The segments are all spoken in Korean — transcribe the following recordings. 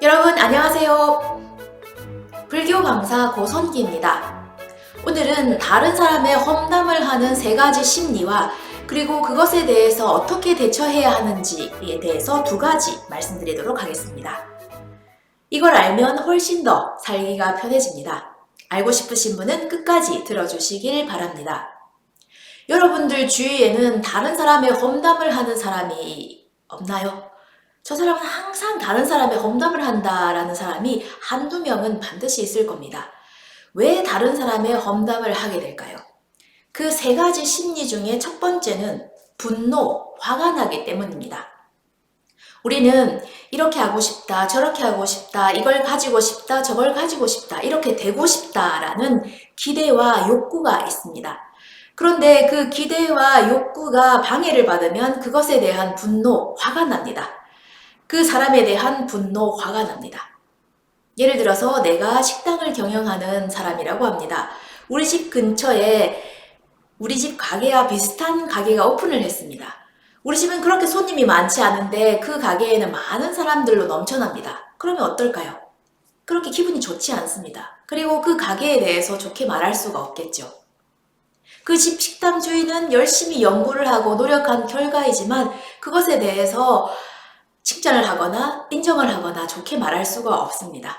여러분 안녕하세요. 불교 강사 고선기입니다. 오늘은 다른 사람의 험담을 하는 세 가지 심리와 그리고 그것에 대해서 어떻게 대처해야 하는지에 대해서 두 가지 말씀드리도록 하겠습니다. 이걸 알면 훨씬 더 살기가 편해집니다. 알고 싶으신 분은 끝까지 들어주시길 바랍니다. 여러분들 주위에는 다른 사람의 험담을 하는 사람이 없나요? 저 사람은 항상 다른 사람의 험담을 한다라는 사람이 한두 명은 반드시 있을 겁니다. 왜 다른 사람의 험담을 하게 될까요? 그 세 가지 심리 중에 첫 번째는 분노, 화가 나기 때문입니다. 우리는 이렇게 하고 싶다, 저렇게 하고 싶다, 이걸 가지고 싶다, 저걸 가지고 싶다, 이렇게 되고 싶다라는 기대와 욕구가 있습니다. 그런데 그 기대와 욕구가 방해를 받으면 그것에 대한 분노, 화가 납니다. 그 사람에 대한 분노, 화가 납니다. 예를 들어서 내가 식당을 경영하는 사람이라고 합니다. 우리 집 근처에 우리 집 가게와 비슷한 가게가 오픈을 했습니다. 우리 집은 그렇게 손님이 많지 않은데 그 가게에는 많은 사람들로 넘쳐납니다. 그러면 어떨까요? 그렇게 기분이 좋지 않습니다. 그리고 그 가게에 대해서 좋게 말할 수가 없겠죠. 그 집 식당 주인은 열심히 연구를 하고 노력한 결과이지만 그것에 대해서 칭찬을 하거나 인정을 하거나 좋게 말할 수가 없습니다.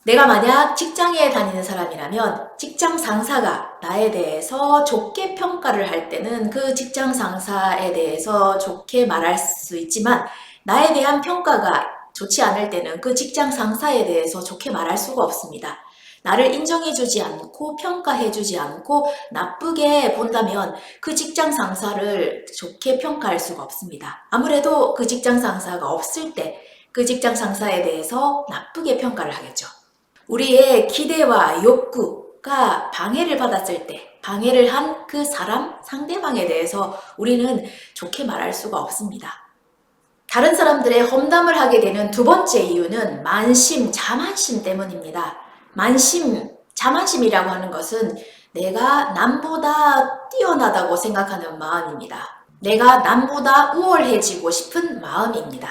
내가 만약 직장에 다니는 사람이라면 직장 상사가 나에 대해서 좋게 평가를 할 때는 그 직장 상사에 대해서 좋게 말할 수 있지만 나에 대한 평가가 좋지 않을 때는 그 직장 상사에 대해서 좋게 말할 수가 없습니다. 나를 인정해주지 않고 평가해주지 않고 나쁘게 본다면 그 직장 상사를 좋게 평가할 수가 없습니다. 아무래도 그 직장 상사가 없을 때 그 직장 상사에 대해서 나쁘게 평가를 하겠죠. 우리의 기대와 욕구가 방해를 받았을 때 방해를 한 그 사람, 상대방에 대해서 우리는 좋게 말할 수가 없습니다. 다른 사람들의 험담을 하게 되는 두 번째 이유는 만심, 자만심 때문입니다. 만심, 자만심이라고 하는 것은 내가 남보다 뛰어나다고 생각하는 마음입니다. 내가 남보다 우월해지고 싶은 마음입니다.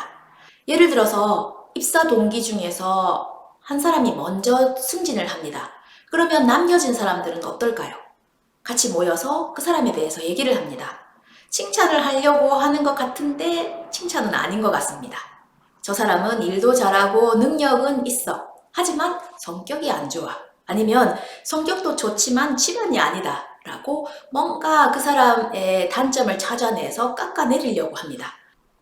예를 들어서 입사 동기 중에서 한 사람이 먼저 승진을 합니다. 그러면 남겨진 사람들은 어떨까요? 같이 모여서 그 사람에 대해서 얘기를 합니다. 칭찬을 하려고 하는 것 같은데 칭찬은 아닌 것 같습니다. 저 사람은 일도 잘하고 능력은 있어. 하지만 성격이 안 좋아. 아니면 성격도 좋지만 집안이 아니다. 라고 뭔가 그 사람의 단점을 찾아내서 깎아내리려고 합니다.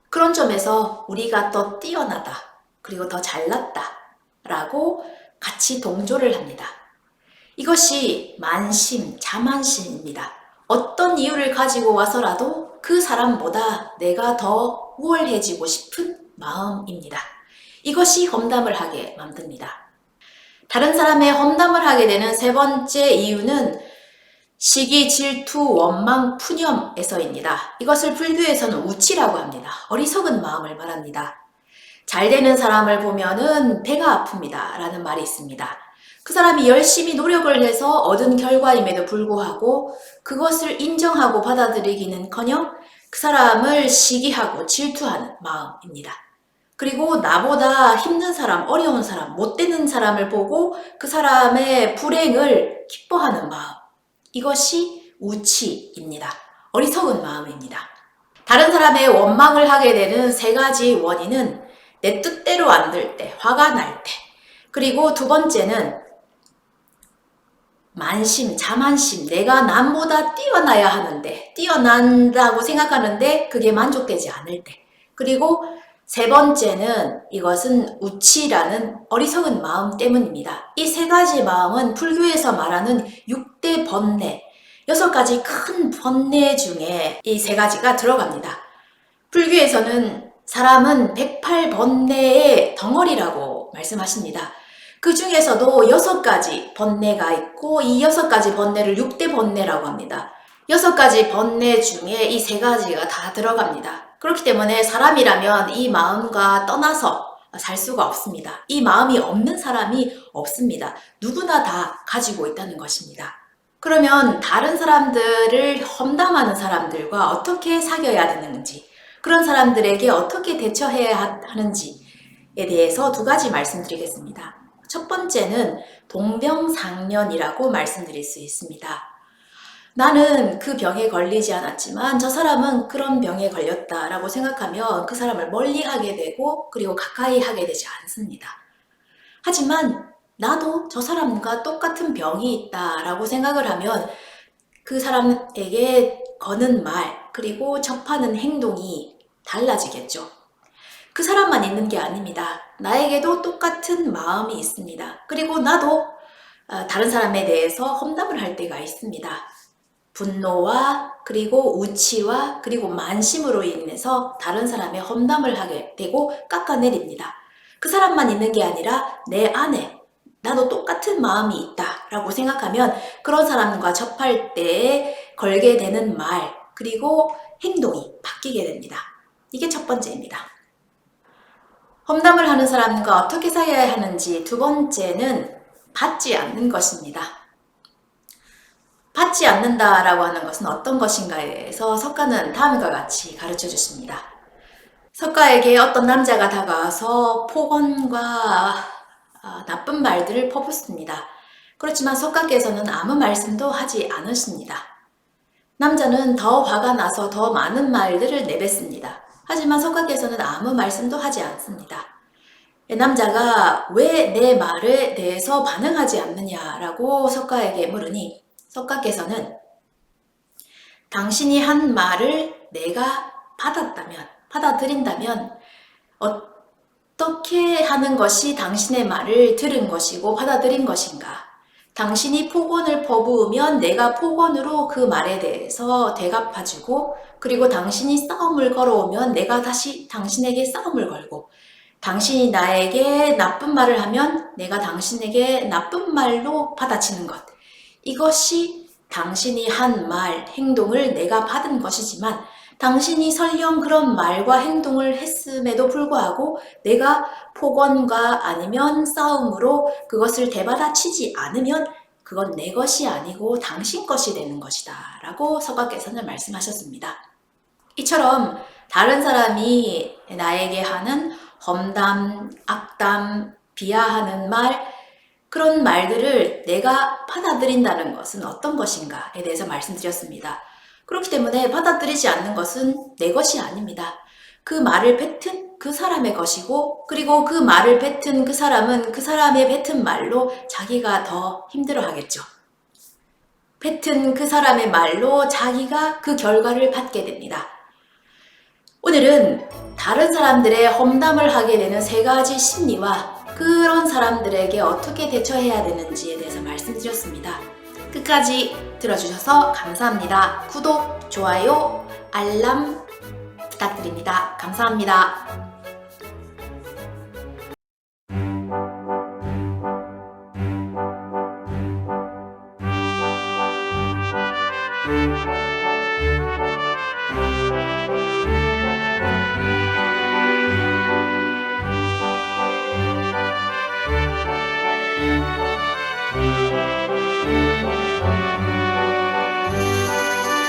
그런 점에서 우리가 더 뛰어나다. 그리고 더 잘났다. 라고 같이 동조를 합니다. 이것이 만심, 자만심입니다. 어떤 이유를 가지고 와서라도 그 사람보다 내가 더 우월해지고 싶은 마음입니다. 이것이 험담을 하게 만듭니다. 다른 사람의 험담을 하게 되는 세 번째 이유는 시기, 질투, 원망, 푸념에서입니다. 이것을 불교에서는 우치라고 합니다. 어리석은 마음을 말합니다. 잘 되는 사람을 보면은 배가 아픕니다. 라는 말이 있습니다. 그 사람이 열심히 노력을 해서 얻은 결과임에도 불구하고 그것을 인정하고 받아들이기는커녕 그 사람을 시기하고 질투하는 마음입니다. 그리고 나보다 힘든 사람, 어려운 사람, 못되는 사람을 보고 그 사람의 불행을 기뻐하는 마음. 이것이 우치입니다. 어리석은 마음입니다. 다른 사람의 원망을 하게 되는 세 가지 원인은 내 뜻대로 안 될 때, 화가 날 때, 그리고 두 번째는 만심, 자만심, 내가 남보다 뛰어나야 하는데, 뛰어난다고 생각하는데 그게 만족되지 않을 때, 그리고 세 번째는 이것은 우치라는 어리석은 마음 때문입니다. 이 세 가지 마음은 불교에서 말하는 6대 번뇌, 6가지 큰 번뇌 중에 이 세 가지가 들어갑니다. 불교에서는 사람은 108번뇌의 덩어리라고 말씀하십니다. 그 중에서도 6가지 번뇌가 있고 이 6가지 번뇌를 6대 번뇌라고 합니다. 6가지 번뇌 중에 이 3가지가 다 들어갑니다. 그렇기 때문에 사람이라면 이 마음과 떠나서 살 수가 없습니다. 이 마음이 없는 사람이 없습니다. 누구나 다 가지고 있다는 것입니다. 그러면 다른 사람들을 험담하는 사람들과 어떻게 사귀어야 되는지, 그런 사람들에게 어떻게 대처해야 하는지 대해서 두 가지 말씀드리겠습니다. 첫 번째는 동병상련이라고 말씀드릴 수 있습니다. 나는 그 병에 걸리지 않았지만 저 사람은 그런 병에 걸렸다라고 생각하면 그 사람을 멀리 하게 되고 그리고 가까이 하게 되지 않습니다. 하지만 나도 저 사람과 똑같은 병이 있다라고 생각을 하면 그 사람에게 거는 말 그리고 접하는 행동이 달라지겠죠. 그 사람만 있는 게 아닙니다. 나에게도 똑같은 마음이 있습니다. 그리고 나도 다른 사람에 대해서 험담을 할 때가 있습니다. 분노와 그리고 우치와 그리고 만심으로 인해서 다른 사람의 험담을 하게 되고 깎아내립니다. 그 사람만 있는 게 아니라 내 안에 나도 똑같은 마음이 있다라고 생각하면 그런 사람과 접할 때 걸게 되는 말 그리고 행동이 바뀌게 됩니다. 이게 첫 번째입니다. 험담을 하는 사람과 어떻게 사귀어야 하는지 두 번째는 받지 않는 것입니다. 받지 않는다라고 하는 것은 어떤 것인가에 대해서 석가는 다음과 같이 가르쳐 주십니다. 석가에게 어떤 남자가 다가와서 폭언과 나쁜 말들을 퍼붓습니다. 그렇지만 석가께서는 아무 말씀도 하지 않으십니다. 남자는 더 화가 나서 더 많은 말들을 내뱉습니다. 하지만 석가께서는 아무 말씀도 하지 않습니다. 남자가 왜 내 말에 대해서 반응하지 않느냐라고 석가에게 물으니 석가께서는 당신이 한 말을 내가 받아들인다면 어떻게 하는 것이 당신의 말을 들은 것이고 받아들인 것인가? 당신이 폭언을 퍼부으면 내가 폭언으로 그 말에 대해서 대갚아주고 그리고 당신이 싸움을 걸어오면 내가 다시 당신에게 싸움을 걸고 당신이 나에게 나쁜 말을 하면 내가 당신에게 나쁜 말로 받아치는 것. 이것이 당신이 한 말, 행동을 내가 받은 것이지만 당신이 설령 그런 말과 행동을 했음에도 불구하고 내가 폭언과 아니면 싸움으로 그것을 되받아치지 않으면 그건 내 것이 아니고 당신 것이 되는 것이다 라고 석가께서는 말씀하셨습니다. 이처럼 다른 사람이 나에게 하는 험담, 악담, 비하하는 말 그런 말들을 내가 받아들인다는 것은 어떤 것인가에 대해서 말씀드렸습니다. 그렇기 때문에 받아들이지 않는 것은 내 것이 아닙니다. 그 말을 뱉은 그 사람의 것이고 그리고 그 말을 뱉은 그 사람은 그 사람의 뱉은 말로 자기가 더 힘들어하겠죠. 뱉은 그 사람의 말로 자기가 그 결과를 받게 됩니다. 오늘은 다른 사람들의 험담을 하게 되는 세 가지 심리와 그런 사람들에게 어떻게 대처해야 되는지에 대해서 말씀드렸습니다. 끝까지 들어주셔서 감사합니다. 구독, 좋아요, 알람 부탁드립니다. 감사합니다.